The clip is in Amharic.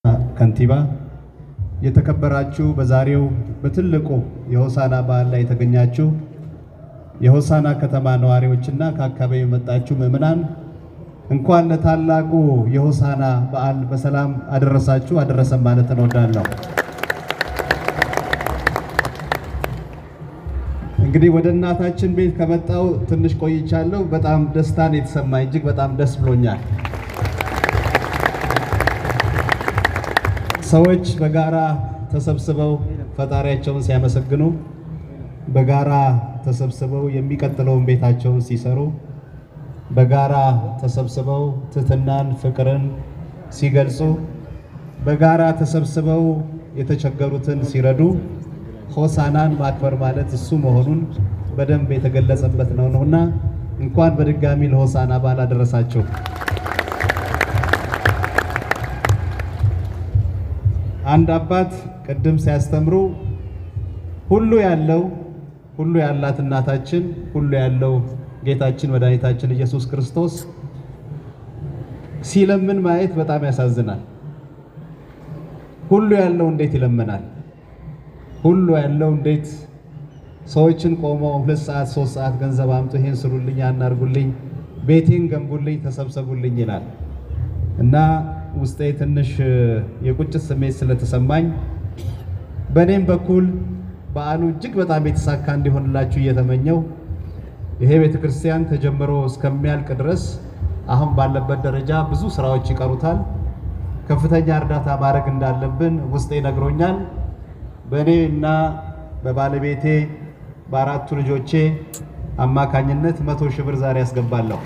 ከንቲባ የተከበራችሁ በዛሬው በትልቁ የሆሳና በዓል ላይ የተገኛችሁ የሆሳና ከተማ ነዋሪዎችና ከአካባቢው የመጣችሁ ምዕመናን እንኳን ለታላቁ የሆሳና በዓል በሰላም አደረሳችሁ አደረሰን ማለት እንወዳለሁ። እንግዲህ ወደ እናታችን ቤት ከመጣው ትንሽ ቆይቻለሁ። በጣም ደስታን የተሰማኝ እጅግ በጣም ደስ ብሎኛል። ሰዎች በጋራ ተሰብስበው ፈጣሪያቸውን ሲያመሰግኑ፣ በጋራ ተሰብስበው የሚቀጥለውን ቤታቸውን ሲሰሩ፣ በጋራ ተሰብስበው ትህትናን፣ ፍቅርን ሲገልጹ፣ በጋራ ተሰብስበው የተቸገሩትን ሲረዱ ሆሳናን ማክበር ማለት እሱ መሆኑን በደንብ የተገለጸበት ነውና እንኳን በድጋሚ ለሆሳና በዓል አደረሳችሁ። አንድ አባት ቅድም ሲያስተምሩ ሁሉ ያላት እናታችን ሁሉ ያለው ጌታችን መድኃኒታችን ኢየሱስ ክርስቶስ ሲለምን ማየት በጣም ያሳዝናል። ሁሉ ያለው እንዴት ይለምናል? ሁሉ ያለው እንዴት ሰዎችን ቆመው 2 ሰዓት 3 ሰዓት ገንዘብ አምጡ፣ ይሄን ስሩልኝ፣ ያን አድርጉልኝ፣ ቤቴን ገንቡልኝ፣ ተሰብሰቡልኝ ይላል እና ውስጤ ትንሽ የቁጭት ስሜት ስለተሰማኝ በእኔም በኩል በዓሉ እጅግ በጣም የተሳካ እንዲሆንላችሁ እየተመኘው ይሄ ቤተክርስቲያን ተጀምሮ እስከሚያልቅ ድረስ አሁን ባለበት ደረጃ ብዙ ስራዎች ይቀሩታል። ከፍተኛ እርዳታ ማድረግ እንዳለብን ውስጤ ነግሮኛል። በእኔ እና በባለቤቴ በ4 ልጆቼ አማካኝነት 100 ሺህ ብር ዛሬ ያስገባለሁ።